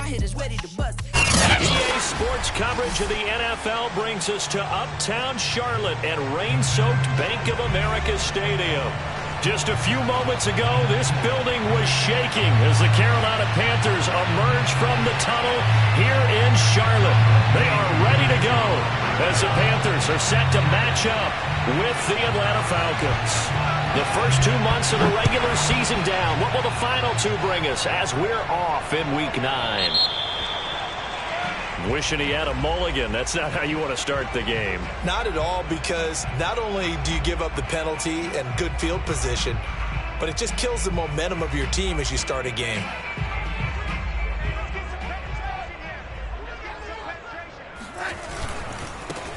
EA Sports coverage of the NFL brings us to Uptown Charlotte at rain-soaked Bank of America Stadium. Just a few moments ago, this building was shaking as the Carolina Panthers emerge from the tunnel here in Charlotte. They are ready to go as the Panthers are set to match up with the Atlanta Falcons. The first 2 months of the regular season down. What will the final two bring us as we're off in Week 9? Wishing he had a mulligan. That's not how you want to start the game. Not at all, because not only do you give up the penalty and good field position, but it just kills the momentum of your team as you start a game.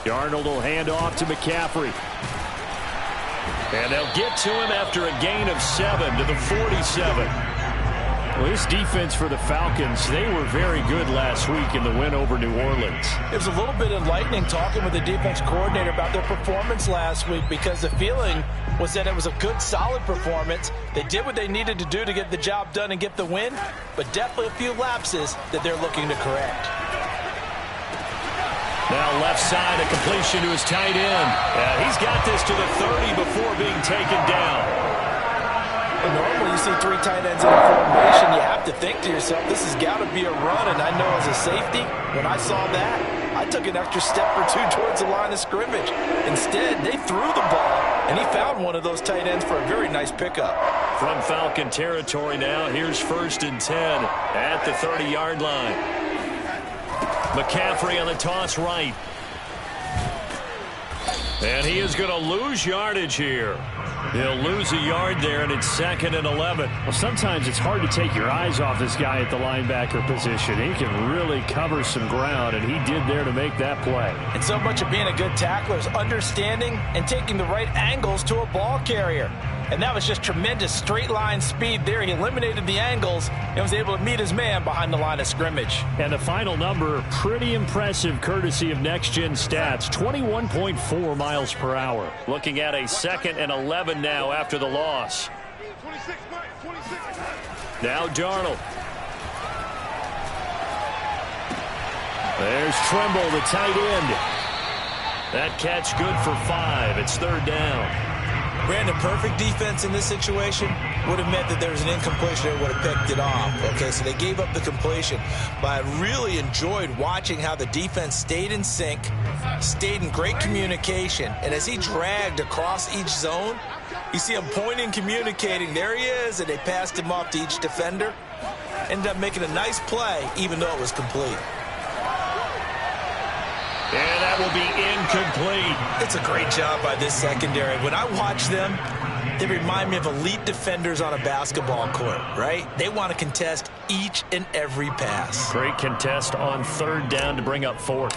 Darnold will hand off to McCaffrey. And they'll get to him after a gain of 7 to the 47. Well, this defense for the Falcons, they were very good last week in the win over New Orleans. It was a little bit enlightening talking with the defense coordinator about their performance last week, because the feeling was that it was a good, solid performance. They did what they needed to do to get the job done and get the win, but definitely a few lapses that they're looking to correct. Now left side, a completion to his tight end. He's got this to the 30 before being taken down. Normally you see 3 tight ends in a formation, you have to think to yourself, this has got to be a run. And I know as a safety, when I saw that, I took an extra step or 2 towards the line of scrimmage. Instead, they threw the ball, and he found one of those tight ends for a very nice pickup. From Falcon territory now, here's 1st and 10 at the 30-yard line. McCaffrey on the toss right. And he is going to lose yardage here. He'll lose a yard there, and it's 2nd and 11. Well, sometimes it's hard to take your eyes off this guy at the linebacker position. He can really cover some ground, and he did there to make that play. And so much of being a good tackler is understanding and taking the right angles to a ball carrier. And that was just tremendous straight-line speed there. He eliminated the angles and was able to meet his man behind the line of scrimmage. And the final number, pretty impressive courtesy of Next Gen Stats, 21.4 miles per hour. Looking at a 2nd and 11 now after the loss. Now Darnold. There's Trimble, the tight end. That catch good for 5. It's 3rd down. Brandon, perfect defense in this situation would have meant that there was an incompletion that would have picked it off. Okay, so they gave up the completion. But I really enjoyed watching how the defense stayed in sync, stayed in great communication, and as he dragged across each zone, you see him pointing, communicating. There he is, and they passed him off to each defender. Ended up making a nice play, even though it was complete. And that will be incomplete. It's a great job by this secondary. When I watch them, they remind me of elite defenders on a basketball court, right? They want to contest each and every pass. Great contest on 3rd down to bring up 4th.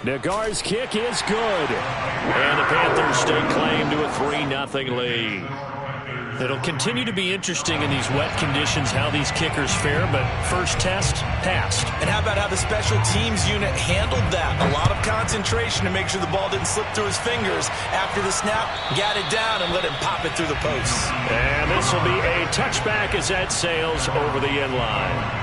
Nagar's kick is good. And the Panthers stake claim to a 3-0 lead. It'll continue to be interesting in these wet conditions how these kickers fare, but first test, passed. And how about how the special teams unit handled that? A lot of concentration to make sure the ball didn't slip through his fingers. After the snap, got it down and let him pop it through the posts. And this will be a touchback as that sails over the end line.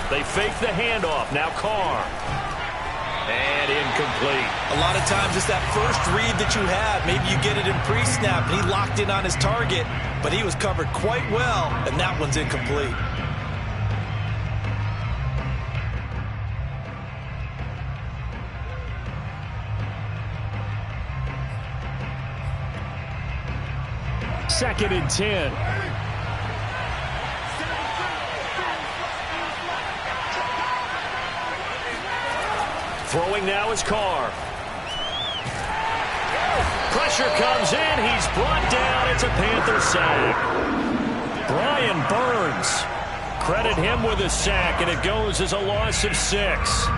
They fake the handoff. Now Carr. And incomplete. A lot of times it's that first read that you have. Maybe you get it in pre-snap, and he locked in on his target, but he was covered quite well, and that one's incomplete. Second and 10. Throwing now is Carr. Pressure comes in. He's brought down. It's a Panther sack. Brian Burns. Credit him with a sack, and it goes as a loss of 6.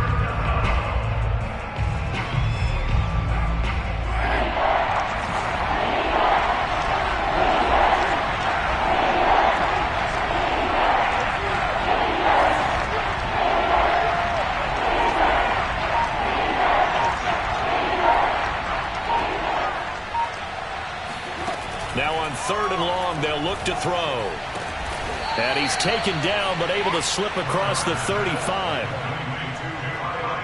throw. And he's taken down, but able to slip across the 35.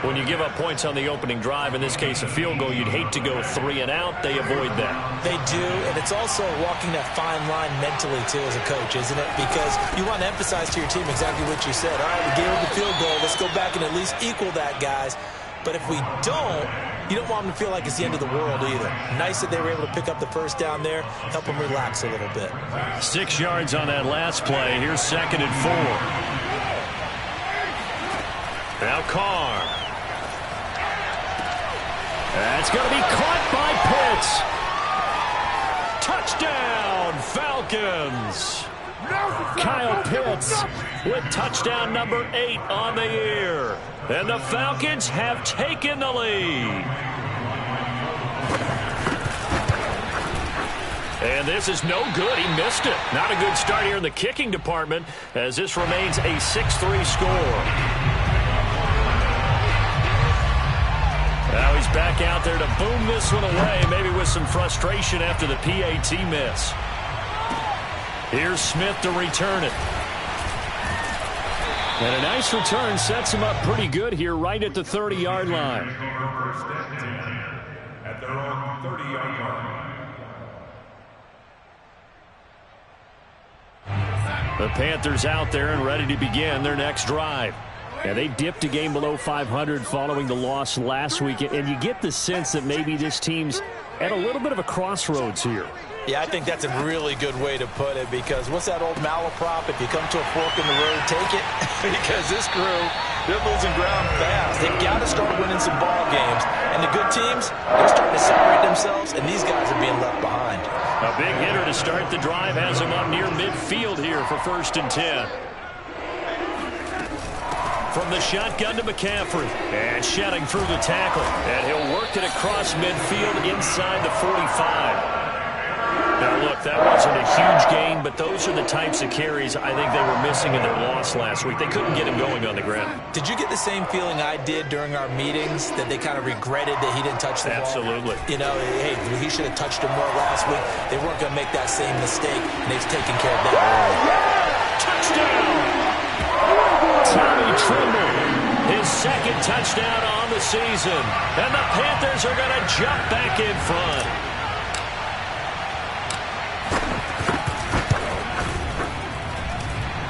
When you give up points on the opening drive, in this case a field goal, you'd hate to go 3 and out. They avoid that. They do, and it's also walking that fine line mentally, too, as a coach, isn't it? Because you want to emphasize to your team exactly what you said. All right, we gave up the field goal. Let's go back and at least equal that, guys. But if we don't, you don't want them to feel like it's the end of the world either. Nice that they were able to pick up the first down there, help them relax a little bit. 6 yards on that last play. Here's 2nd and 4. Now Carr. That's going to be caught by Pitts. Touchdown, Falcons. Kyle Pitts with touchdown number 8 on the year. And the Falcons have taken the lead. And this is no good. He missed it. Not a good start here in the kicking department as this remains a 6-3 score. Now he's back out there to boom this one away, maybe with some frustration after the PAT miss. Here's Smith to return it. And a nice return sets him up pretty good here right at the 30-yard line. First and 10 at their own 30-yard line. The Panthers out there and ready to begin their next drive. Yeah, they dipped a game below 500 following the loss last week, and you get the sense that maybe this team's at a little bit of a crossroads here. Yeah, I think that's a really good way to put it, because what's that old malaprop? If you come to a fork in the road, take it. Because this crew, they're losing ground fast. They've got to start winning some ball games. And the good teams, they're starting to separate themselves, and these guys are being left behind. A big hitter to start the drive has him up near midfield here for 1st and 10. From the shotgun to McCaffrey. And shedding through the tackle. And he'll work it across midfield inside the 45. Now, look, that wasn't a huge gain, but those are the types of carries I think they were missing in their loss last week. They couldn't get him going on the ground. Did you get the same feeling I did during our meetings, that they kind of regretted that he didn't touch the ball? Absolutely. You know, hey, he should have touched him more last week. They weren't going to make that same mistake, and they've taken care of that early. Touchdown! Tommy Tremble, his 2nd touchdown on the season. And the Panthers are going to jump back in front.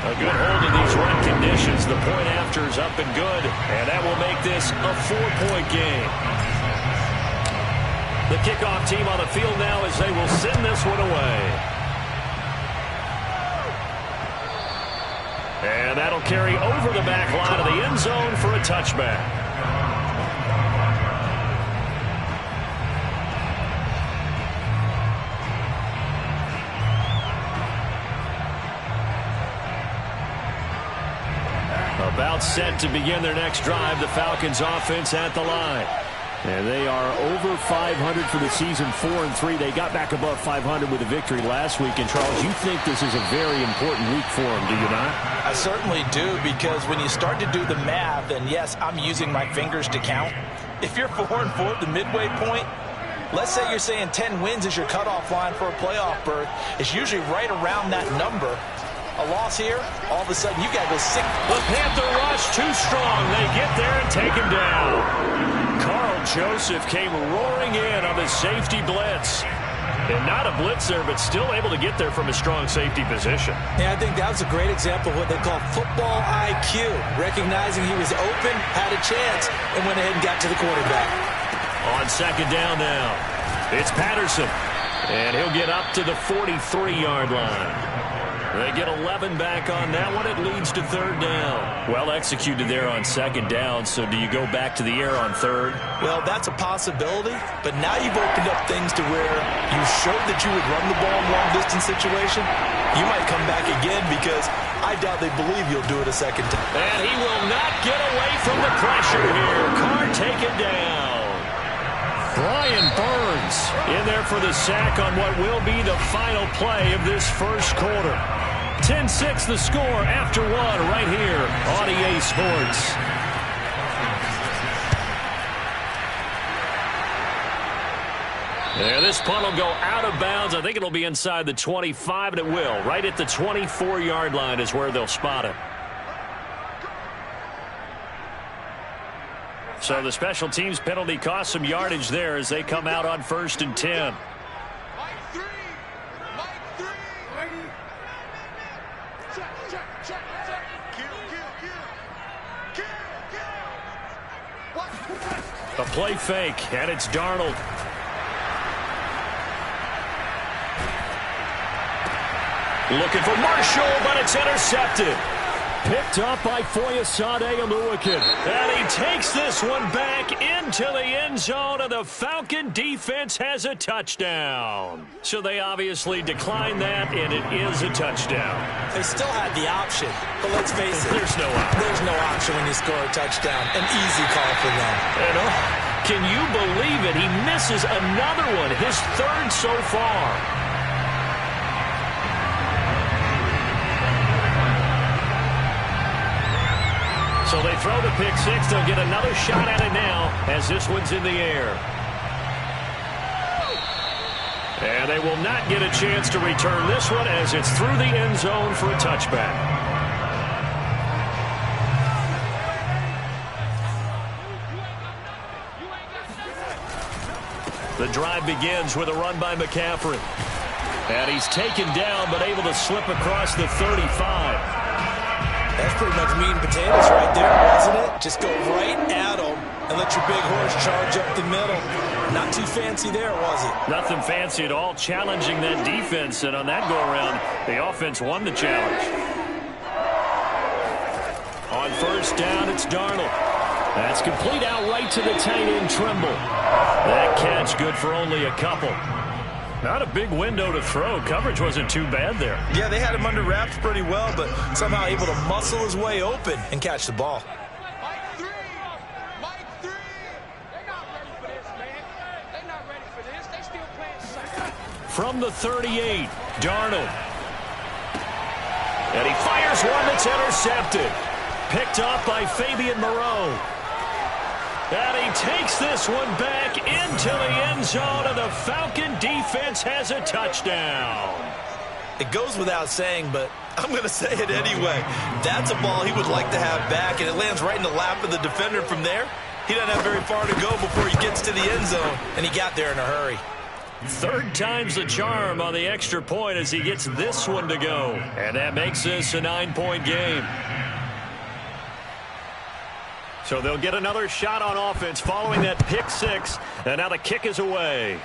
A good hold of these run conditions. The point after is up and good, and that will make this a 4-point game. The kickoff team on the field now as they will send this one away. And that'll carry over the back line of the end zone for a touchback. About set to begin their next drive, the Falcons offense at the line. And they are over 500 for the season, 4-3. They got back above 500 with a victory last week. And, Charles, you think this is a very important week for them, do you not? I certainly do, because when you start to do the math, and yes, I'm using my fingers to count. If you're 4-4 at the midway point, let's say you're saying 10 wins is your cutoff line for a playoff berth. It's usually right around that number. A loss here, all of a sudden you got to go 6. The Panther rush too strong. They get there and take him down. Carl Joseph came roaring in on the safety blitz. And not a blitzer, but still able to get there from a strong safety position. Yeah, I think that was a great example of what they call football IQ. Recognizing he was open, had a chance, and went ahead and got to the quarterback. On 2nd down now, it's Patterson. And he'll get up to the 43-yard line. They get 11 back on that one. It leads to 3rd down. Well executed there on 2nd down. So do you go back to the air on 3rd? Well, that's a possibility. But now you've opened up things to where you showed that you would run the ball in long-distance situation. You might come back again, because I doubt they believe you'll do it a 2nd time. And he will not get away from the pressure here. Carr taken down. Brian Burns in there for the sack on what will be the final play of this first quarter. 10-6 the score after 1 right here on EA Sports. And this punt will go out of bounds. I think it'll be inside the 25, and it will. Right at the 24-yard line is where they'll spot it. So the special teams penalty cost some yardage there as they come out on 1st and 10. A play fake, and it's Darnold. Looking for Marshall, but it's intercepted. Picked up by Foyesade Oluwakin. And he takes this one back into the end zone, and the Falcon defense has a touchdown. So they obviously declined that, and it is a touchdown. They still had the option, but let's face it. There's no option. There's no option when you score a touchdown. An easy call for them. And, can you believe it? He misses another one, his 3rd so far. So they throw the pick six. They'll get another shot at it now as this one's in the air. And they will not get a chance to return this one as it's through the end zone for a touchback. The drive begins with a run by McCaffrey. And he's taken down but able to slip across the 35. That's pretty much meat and potatoes right there, wasn't it? Just go right at them and let your big horse charge up the middle. Not too fancy there, was it? Nothing fancy at all, challenging that defense. And on that go-around, the offense won the challenge. On 1st down, it's Darnold. That's complete out right to the tight end, Trimble. That catch good for only a couple. Not a big window to throw. Coverage wasn't too bad there. Yeah, they had him under wraps pretty well, but somehow able to muscle his way open and catch the ball. From the 38, Darnold. And he fires one that's intercepted. Picked up by Fabian Moreau. And he takes this one back into the end zone, and the Falcon defense has a touchdown. It goes without saying, but I'm going to say it anyway. That's a ball he would like to have back, and it lands right in the lap of the defender from there. He doesn't have very far to go before he gets to the end zone, and he got there in a hurry. 3rd time's the charm on the extra point as he gets this one to go. And that makes this a 9-point game. So they'll get another shot on offense following that pick six. And now the kick is away.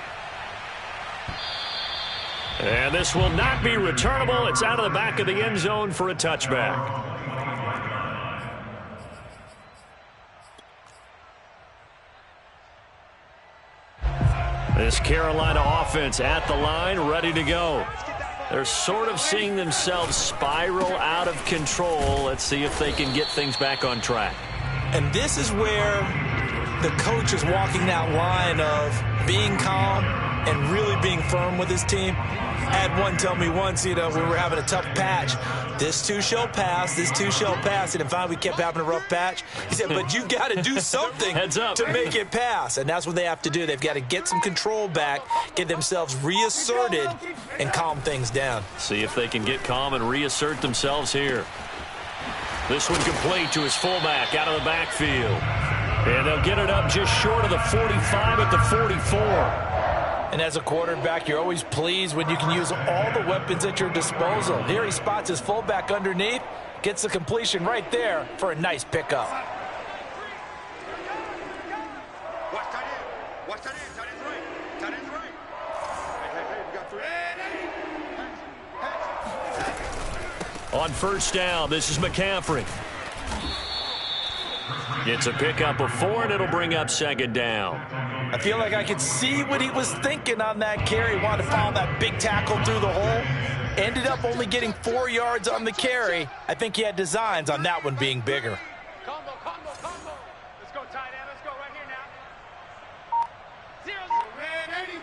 And this will not be returnable. It's out of the back of the end zone for a touchback. This Carolina offense at the line, ready to go. They're sort of seeing themselves spiral out of control. Let's see if they can get things back on track. And this is where the coach is walking that line of being calm and really being firm with his team. I had one tell me once, we were having a tough patch. This too shall pass, this too shall pass. And finally we kept having a rough patch. He said, but you got to do something to make it pass. And that's what they have to do. They've got to get some control back, get themselves reasserted, and calm things down. See if they can get calm and reassert themselves here. This one complete to his fullback out of the backfield. And they'll get it up just short of the 45 at the 44. And as a quarterback, you're always pleased when you can use all the weapons at your disposal. Here he spots his fullback underneath, gets the completion right there for a nice pickup. On 1st down, this is McCaffrey. Gets a pickup of 4, and it'll bring up 2nd down. I feel like I could see what he was thinking on that carry. He wanted to follow that big tackle through the hole. Ended up only getting 4 yards on the carry. I think he had designs on that one being bigger. Combo. Let's go, tight end. Let's go right here now. 0-0. Hey,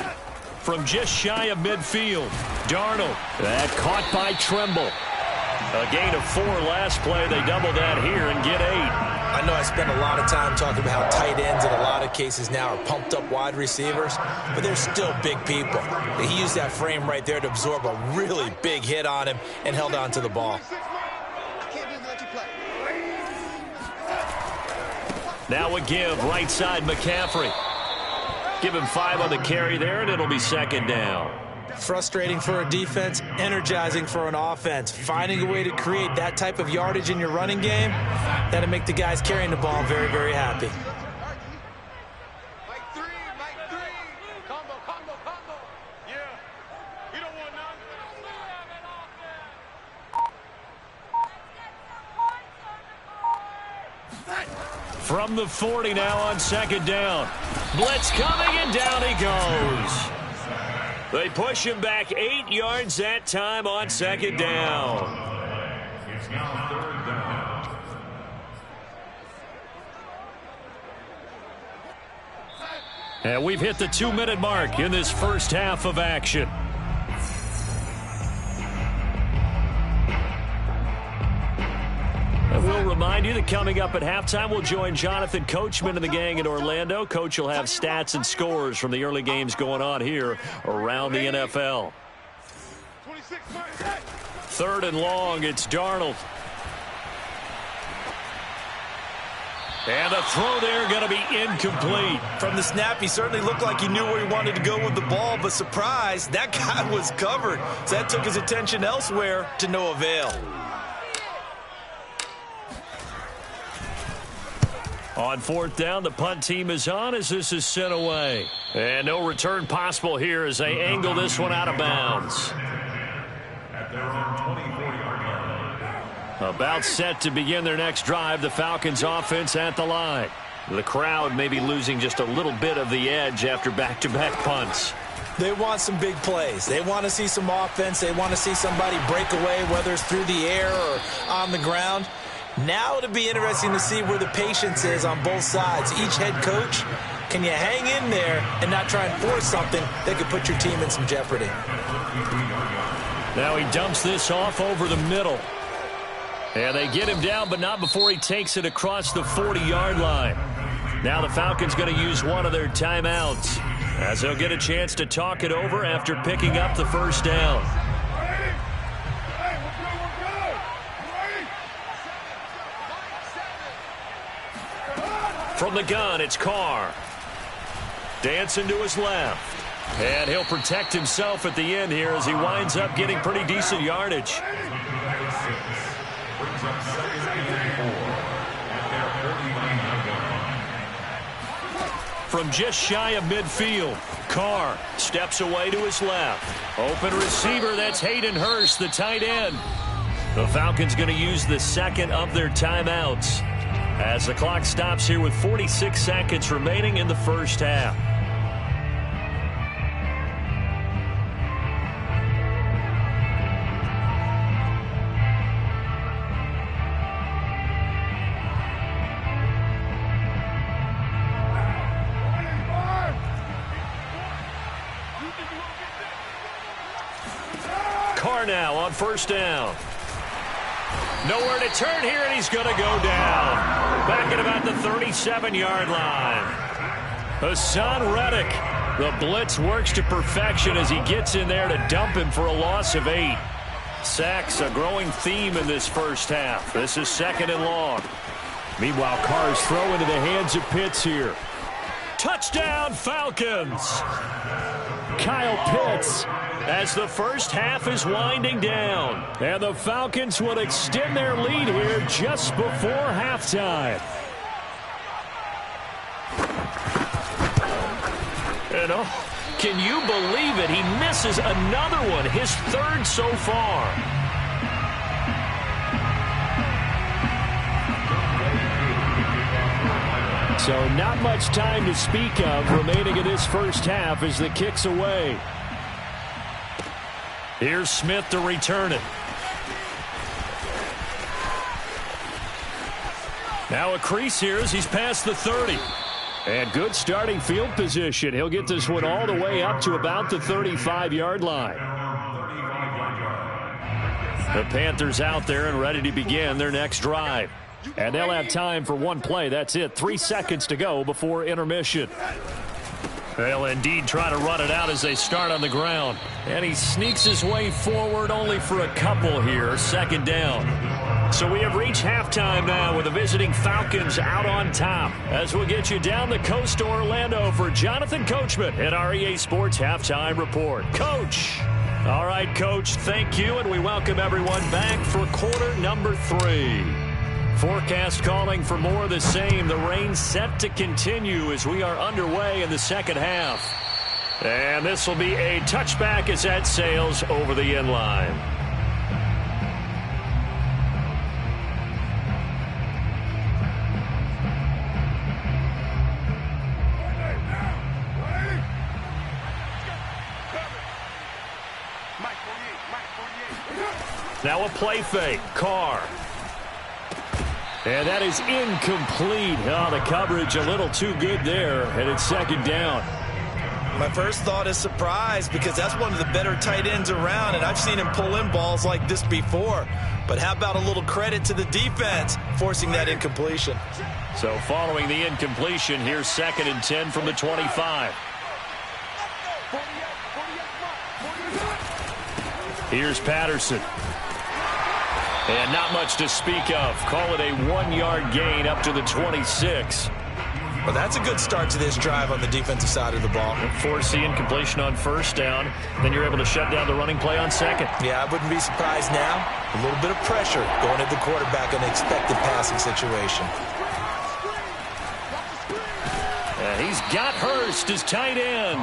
tight. From just shy of midfield, Darnold. That caught by Trimble. A gain of 4 last play. They double that here and get 8. I know I spend a lot of time talking about how tight ends in a lot of cases now are pumped up wide receivers, but they're still big people. He used that frame right there to absorb a really big hit on him and held on to the ball. Now a give, right side McCaffrey. Give him 5 on the carry there, and it'll be second down. Frustrating for a defense, energizing for an offense. Finding a way to create that type of yardage in your running game, that'll make the guys carrying the ball very, very happy. From the 40 now on second down. Blitz coming, and down he goes. They push him back 8 yards that time on second down. It's now third down. And we've hit the 2-minute mark in this first half of action. And we'll remind you that coming up at halftime, we'll join Jonathan Coachman and the gang in Orlando. Coach will have stats and scores from the early games going on here around the NFL. 3rd and long, it's Darnold. And the throw there going to be incomplete. From the snap, he certainly looked like he knew where he wanted to go with the ball, but surprise, that guy was covered. So that took his attention elsewhere to no avail. On 4th down, the punt team is on as this is sent away. And no return possible here as they angle this one out of bounds. At their own 24-yard line. About set to begin their next drive, the Falcons offense at the line. The crowd may be losing just a little bit of the edge after back-to-back punts. They want some big plays. They want to see some offense. They want to see somebody break away, whether it's through the air or on the ground. Now it'll be interesting to see where the patience is on both sides. Each head coach, can you hang in there and not try and force something that could put your team in some jeopardy? Now he dumps this off over the middle. And they get him down, but not before he takes it across the 40-yard line. Now the Falcons going to use one of their timeouts as they'll get a chance to talk it over after picking up the first down. From the gun, it's Carr. Dancing to his left. And he'll protect himself at the end here as he winds up getting pretty decent yardage. From just shy of midfield, Carr steps away to his left. Open receiver, that's Hayden Hurst, the tight end. The Falcons going to use the second of their timeouts as the clock stops here with 46 seconds remaining in the first half. Carr now on first down. Nowhere to turn here, and he's going to go down. Back at about the 37-yard line. Hassan Reddick. The blitz works to perfection as he gets in there to dump him for a loss of 8. Sacks, a growing theme in this first half. This is 2nd and long. Meanwhile, Carr's throw into the hands of Pitts here. Touchdown, Falcons! Kyle Pitts as the first half is winding down. And the Falcons will extend their lead here just before halftime. And can you believe it? He misses another one, his 3rd so far. So not much time to speak of remaining in this first half as the kick's away. Here's Smith to return it. Now a crease here as he's past the 30. And good starting field position. He'll get this one all the way up to about the 35-yard line. The Panthers out there and ready to begin their next drive. And they'll have time for one play. That's it. 3 seconds to go before intermission. They'll indeed try to run it out as they start on the ground. And he sneaks his way forward only for a couple here. Second down. So we have reached halftime now with the visiting Falcons out on top. As we'll get you down the coast to Orlando for Jonathan Coachman at our EA Sports Halftime Report. Coach. All right, Coach, thank you, and we welcome everyone back for quarter number 3. Forecast calling for more of the same. The rain set to continue as we are underway in the second half. And this will be a touchback as that sails over the end line. Now a play fake. Carr. And that is incomplete. Oh, the coverage a little too good there, and it's second down. My first thought is surprise because that's one of the better tight ends around, and I've seen him pull in balls like this before. But how about a little credit to the defense forcing that incompletion? So following the incompletion, here's 2nd and 10 from the 25. Here's Patterson. And not much to speak of. Call it a 1-yard gain up to the 26. Well, that's a good start to this drive on the defensive side of the ball. Force the incompletion on first down. Then you're able to shut down the running play on second. Yeah, I wouldn't be surprised now. A little bit of pressure going at the quarterback in an expected passing situation. And he's got Hurst as tight end.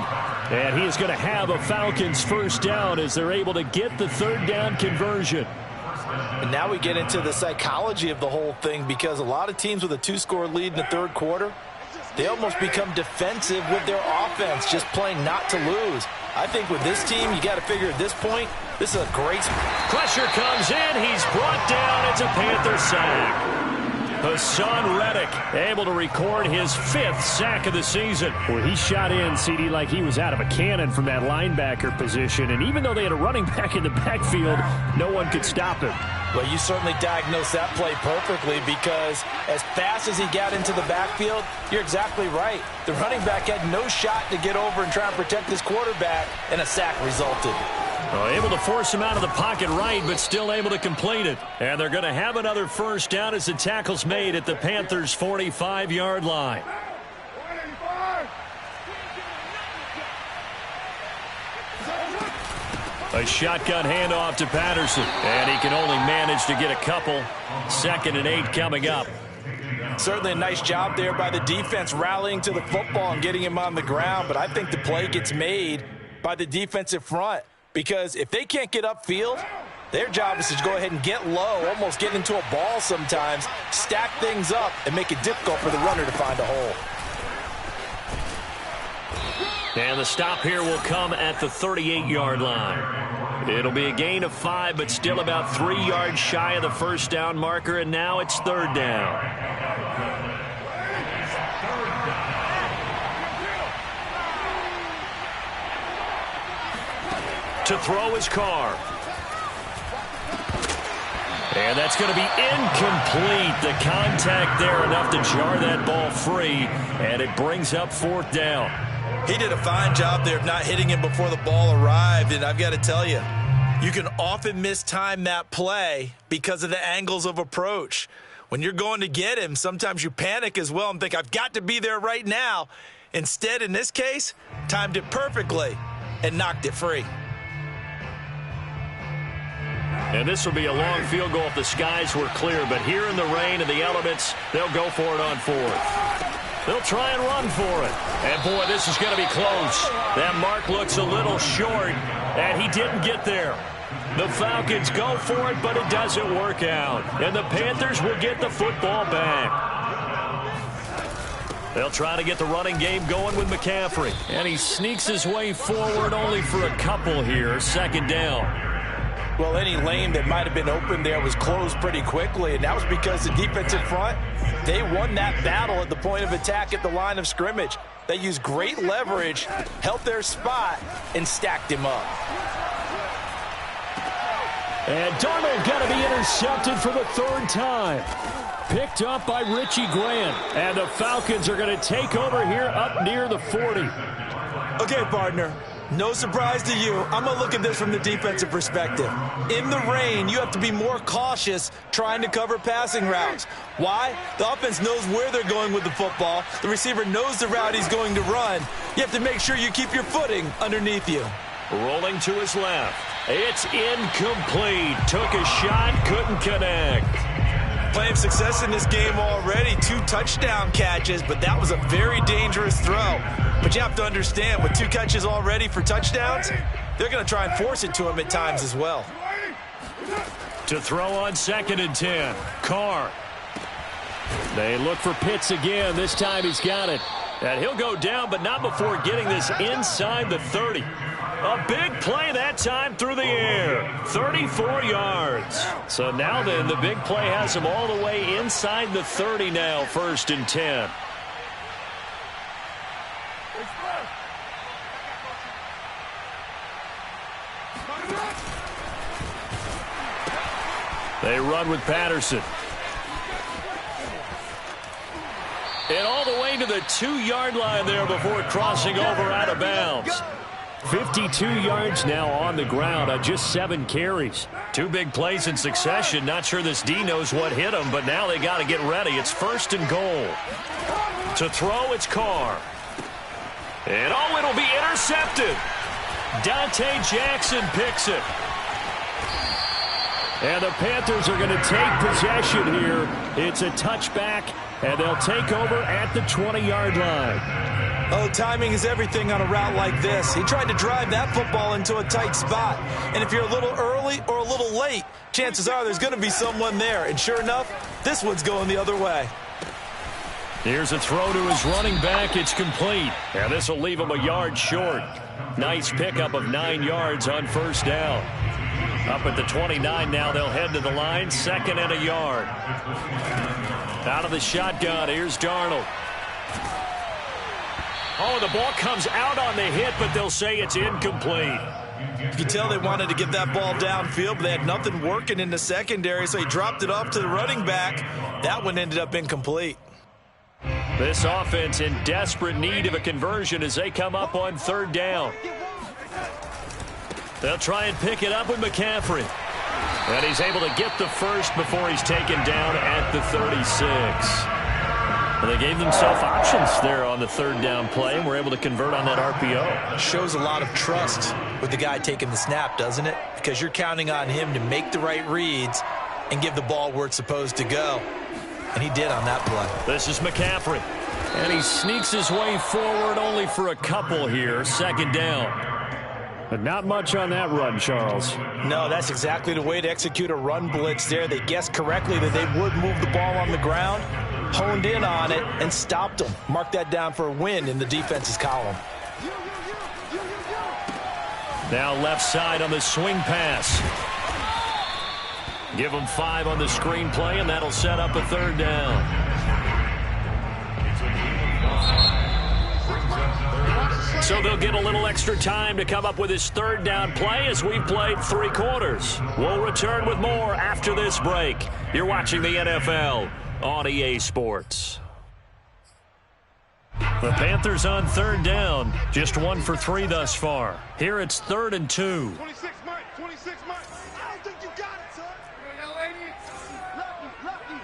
And he is going to have a Falcons first down as they're able to get the third down conversion. And now we get into the psychology of the whole thing because a lot of teams with a 2-score lead in the third quarter, they almost become defensive with their offense, just playing not to lose. I think with this team, you got to figure at this point, this is a great... Pressure comes in. He's brought down. It's a Panther sack. Hassan Reddick able to record his 5th sack of the season. Well, he shot in, CD, like he was out of a cannon from that linebacker position. And even though they had a running back in the backfield, no one could stop him. Well, you certainly diagnosed that play perfectly because as fast as he got into the backfield, you're exactly right. The running back had no shot to get over and try and protect his quarterback, and a sack resulted. Well, able to force him out of the pocket right, but still able to complete it. And they're going to have another first down as the tackle's made at the Panthers' 45-yard line. A shotgun handoff to Patterson. And he can only manage to get a couple. 2nd and 8 coming up. Certainly a nice job there by the defense rallying to the football and getting him on the ground. But I think the play gets made by the defensive front. Because if they can't get upfield, their job is to go ahead and get low, almost get into a ball sometimes, stack things up, and make it difficult for the runner to find a hole. And the stop here will come at the 38-yard line. It'll be a gain of 5, but still about 3 yards shy of the first down marker, and now it's third down. To throw his Carr. And that's going to be incomplete. The contact there enough to jar that ball free, and it brings up 4th down. He did a fine job there of not hitting him before the ball arrived, and I've got to tell you, you can often mistime that play because of the angles of approach. When you're going to get him, sometimes you panic as well and think, I've got to be there right now. Instead, in this case, timed it perfectly and knocked it free. And this will be a long field goal if the skies were clear. But here in the rain and the elements, they'll go for it on 4th. They'll try and run for it. And, boy, this is going to be close. That mark looks a little short, and he didn't get there. The Falcons go for it, but it doesn't work out. And the Panthers will get the football back. They'll try to get the running game going with McCaffrey. And he sneaks his way forward only for a couple here. 2nd down. Well, any lane that might have been open there was closed pretty quickly, and that was because the defensive front, they won that battle at the point of attack at the line of scrimmage. They used great leverage, held their spot, and stacked him up. And Darnold got to be intercepted for the third time. Picked up by Richie Grant. And the Falcons are going to take over here up near the 40. Okay, partner. No surprise to you. I'm going to look at this from the defensive perspective. In the rain, you have to be more cautious trying to cover passing routes. Why? The offense knows where they're going with the football. The receiver knows the route he's going to run. You have to make sure you keep your footing underneath you. Rolling to his left. It's incomplete. Took a shot, couldn't connect. Plenty of success in this game already. 2 touchdown catches, but that was a very dangerous throw. But you have to understand, with 2 catches already for touchdowns, they're going to try and force it to him at times as well. To throw on 2nd and 10. Carr. They look for Pitts again. This time he's got it. And he'll go down, but not before getting this inside the 30. A big play that time through the air. 34 yards. So now then, the big play has him all the way inside the 30 now, 1st and 10. They run with Patterson. And all the way to the 2-yard line there before crossing over out of bounds. 52 yards now on the ground on just 7 carries. 2 big plays in succession. Not sure this D knows what hit him, but now they got to get ready. It's 1st and goal. To throw, it's Carr. And it'll be intercepted. Dante Jackson picks it. And the Panthers are going to take possession here. It's a touchback, and they'll take over at the 20-yard line. Oh, timing is everything on a route like this. He tried to drive that football into a tight spot. And if you're a little early or a little late, chances are there's going to be someone there. And sure enough, this one's going the other way. Here's a throw to his running back. It's complete. And this will leave him a yard short. Nice pickup of 9 yards on 1st down. Up at the 29 now, they'll head to the line. 2nd and a yard. Out of the shotgun, here's Darnold. Oh, the ball comes out on the hit, but they'll say it's incomplete. You can tell they wanted to get that ball downfield, but they had nothing working in the secondary, so he dropped it off to the running back. That one ended up incomplete. This offense in desperate need of a conversion as they come up on 3rd down. They'll try and pick it up with McCaffrey. And he's able to get the first before he's taken down at the 36. Well, they gave themselves options there on the 3rd down play and were able to convert on that RPO. Shows a lot of trust with the guy taking the snap, doesn't it? Because you're counting on him to make the right reads and give the ball where it's supposed to go. And he did on that play. This is McCaffrey. And he sneaks his way forward only for a couple here. 2nd down. But not much on that run, Charles. No, that's exactly the way to execute a run blitz there. They guessed correctly that they would move the ball on the ground, honed in on it, and stopped them. Mark that down for a win in the defense's column. Now left side on the swing pass. Give them 5 on the screen play, and that'll set up a 3rd down. So they'll get a little extra time to come up with his 3rd down play as we've played 3 quarters. We'll return with more after this break. You're watching the NFL on EA Sports. The Panthers on 3rd down. Just 1 for 3 thus far. Here it's 3rd and 2. 26 Mike, 26 Mike. I don't think you got it, son. Lucky.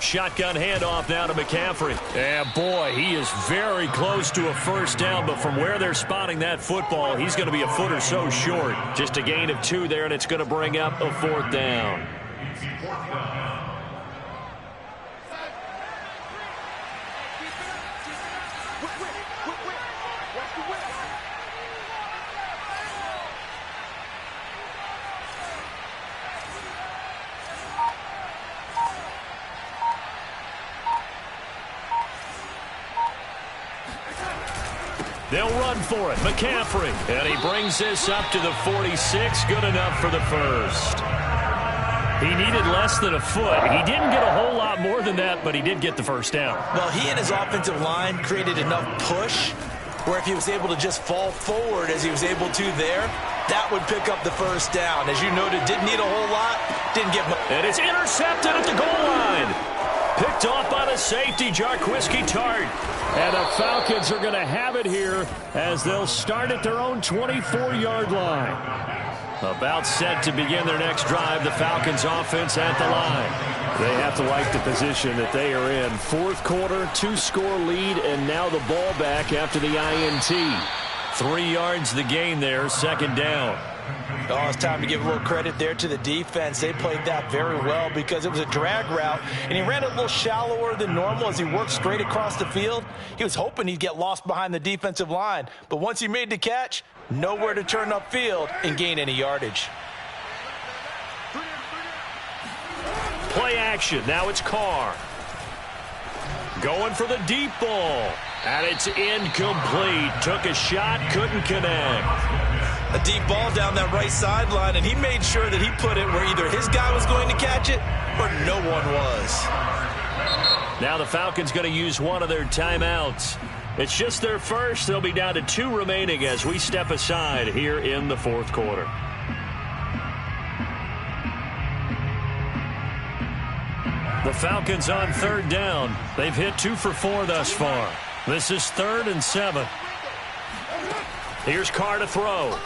Shotgun handoff now to McCaffrey. And boy, he is very close to a 1st down, but from where they're spotting that football, he's going to be a foot or so short. Just a gain of 2 there, and it's going to bring up a 4th down. They'll run for it. McCaffrey. And he brings this up to the 46. Good enough for the first. He needed less than a foot. He didn't get a whole lot more than that, but he did get the 1st down. Well, he and his offensive line created enough push where if he was able to just fall forward as he was able to there, That would pick up the first down. As you noted, didn't need a whole lot. Didn't get much. And it's intercepted at the goal line. Picked off by the safety, Jarquiski Tart. And the Falcons are going to have it here as they'll start at their own 24-yard line. About set to begin their next drive, the Falcons offense at the line. They have to like the position that they are in. Fourth quarter, 2-score lead, and now the ball back after the INT. 3 yards the gain there, second down. Oh, it's time to give a little credit there to the defense. They played that very well because it was a drag route, and he ran it a little shallower than normal as he worked straight across the field. He was hoping he'd get lost behind the defensive line, but once he made the catch, nowhere to turn upfield and gain any yardage. Play action. Now it's Carr. Going for the deep ball. And it's incomplete. Took a shot, couldn't connect. A deep ball down that right sideline, and he made sure that he put it where either his guy was going to catch it or no one was. Now the Falcons going to use one of their timeouts. It's just their first. They'll be down to 2 remaining as we step aside here in the fourth quarter. The Falcons on third down. They've hit 2 for 4 thus far. This is 3rd and 7. Here's Carr to throw.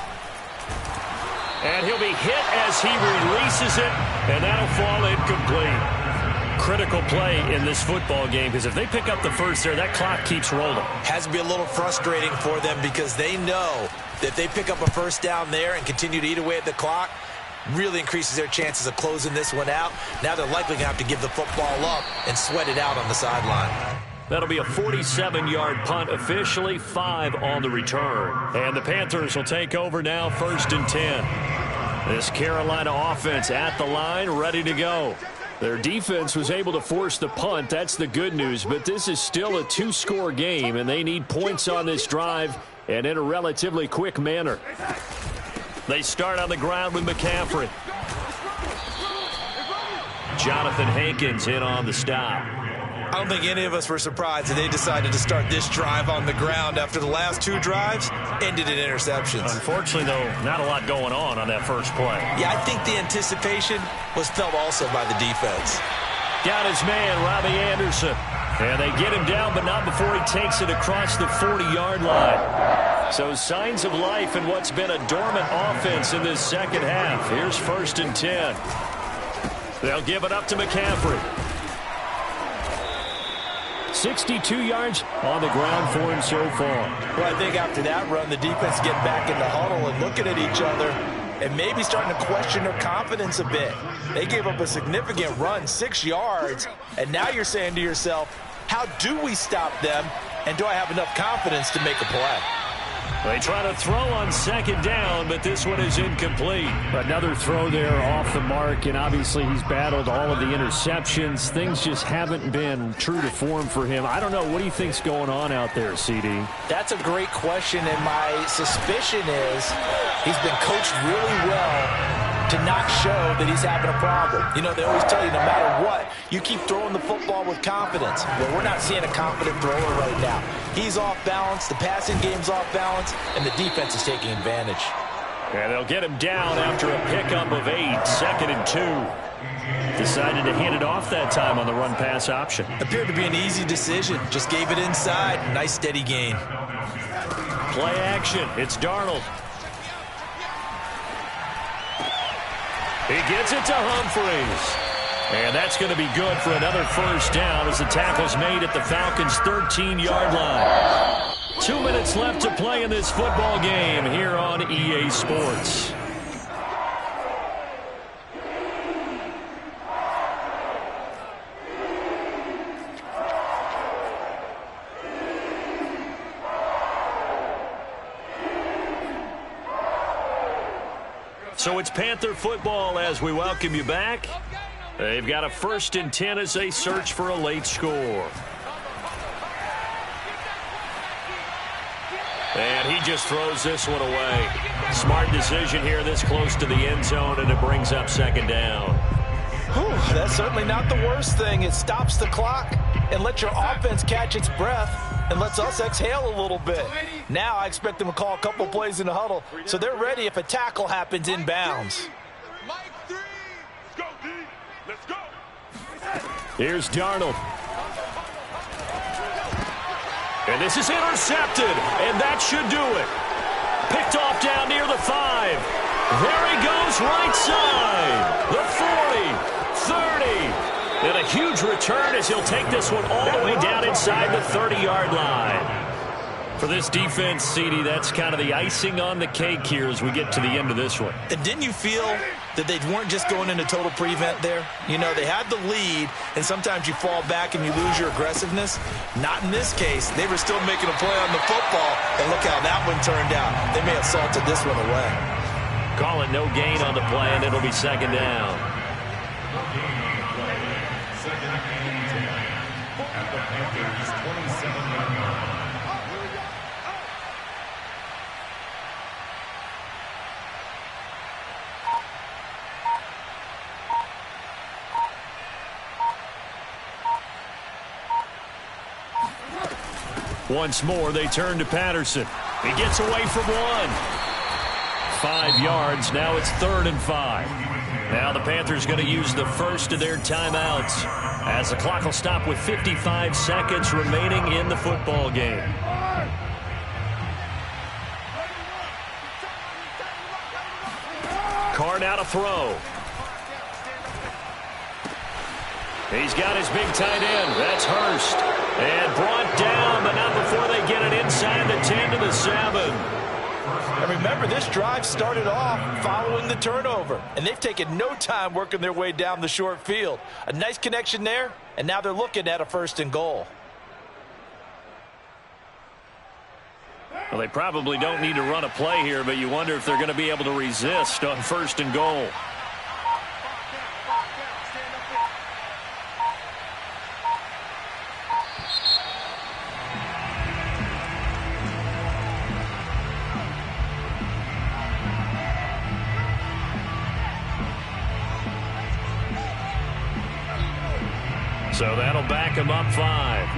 And he'll be hit as he releases it, and that'll fall incomplete. Critical play in this football game because if they pick up the first there, that clock keeps rolling. Has to be a little frustrating for them because they know that if they pick up a first down there and continue to eat away at the clock, really increases their chances of closing this one out. Now they're likely going to have to give the football up and sweat it out on the sideline. That'll be a 47-yard punt officially, 5 on the return. And the Panthers will take over now, 1st and 10. This Carolina offense at the line, ready to go. Their defense was able to force the punt. That's the good news. But this is still a 2-score game, and they need points on this drive and in a relatively quick manner. They start on the ground with McCaffrey. Jonathan Hankins in on the stop. I don't think any of us were surprised that they decided to start this drive on the ground after the last 2 drives ended in interceptions. Unfortunately, though, not a lot going on that first play. Yeah, I think the anticipation was felt also by the defense. Got his man, Robbie Anderson. And they get him down, but not before he takes it across the 40-yard line. So signs of life in what's been a dormant offense in this second half. Here's 1st and 10. They'll give it up to McCaffrey. 62 yards on the ground for him so far. Well, I think after that run, the defense get back in the huddle and looking at each other and maybe starting to question their confidence a bit. They gave up a significant run, 6 yards, and now you're saying to yourself, how do we stop them, and do I have enough confidence to make a play? They try to throw on 2nd down, but this one is incomplete. Another throw there off the mark, and obviously he's battled all of the interceptions. Things just haven't been true to form for him. I don't know. What do you think's going on out there, CD? That's a great question, and my suspicion is he's been coached really well to not show that he's having a problem. You know, they always tell you no matter what, you keep throwing the football with confidence. Well, we're not seeing a confident thrower right now. He's off balance, the passing game's off balance, and the defense is taking advantage. And they'll get him down after a pickup of 8, 2nd and 2. Decided to hand it off that time on the run-pass option. Appeared to be an easy decision. Just gave it inside. Nice steady gain. Play action. It's Darnold. He gets it to Humphries. And that's going to be good for another first down as the tackle's made at the Falcons' 13-yard line. 2 minutes left to play in this football game here on EA Sports. So it's Panther football as we welcome you back. They've got a 1st and 10 as they search for a late score. And he just throws this one away. Smart decision here this close to the end zone, and it brings up 2nd down. Whew, that's certainly not the worst thing. It stops the clock and lets your offense catch its breath. and lets us exhale a little bit. Now I expect them to call a couple plays in the huddle, so they're ready if a tackle happens inbounds. Let's go, D. Let's go. Here's Darnold. And this is intercepted, and that should do it. Picked off down near the 5. There he goes, right side. The 40, 30. And a huge return as he'll take this one all the way down inside the 30-yard line. For this defense, CD, that's kind of the icing on the cake here as we get to the end of this one. And didn't you feel that they weren't just going into total prevent there? You know, they had the lead, and sometimes you fall back and you lose your aggressiveness. Not in this case. They were still making a play on the football, and look how that one turned out. They may have salted this one away. Call it no gain on the play, and it'll be second down. Second and 10 at the Panthers' 27-yard line. Once more, they turn to Patterson. He gets away from 1. 5 yards. Now it's 3rd and 5. Now the Panthers going to use the first of their timeouts as the clock will stop with 55 seconds remaining in the football game. Carr now to throw. He's got his big tight end. That's Hurst. And brought down, but not before they get it inside the 10 to the 7. And remember, this drive started off following the turnover, and they've taken no time working their way down the short field. A nice connection there, and now they're looking at a 1st and goal. Well, they probably don't need to run a play here, but you wonder if they're going to be able to resist on 1st and goal. So that'll back him up 5.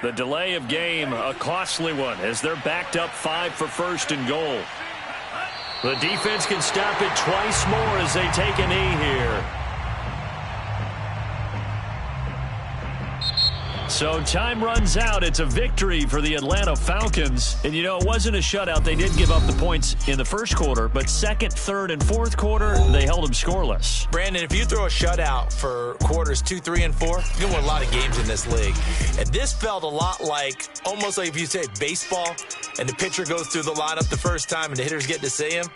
The delay of game, a costly one, as they're backed up 5 for 1st and goal. The defense can stop it twice more as they take a knee here. So time runs out. It's a victory for the Atlanta Falcons. And, you know, it wasn't a shutout. They did give up the points in the first quarter, but 2nd, 3rd, and 4th quarter, they held them scoreless. Brandon, if you throw a shutout for quarters 2, 3, and 4, you're going to win a lot of games in this league. And this felt a lot like, almost like if you say baseball, and the pitcher goes through the lineup the first time and the hitters get to see him.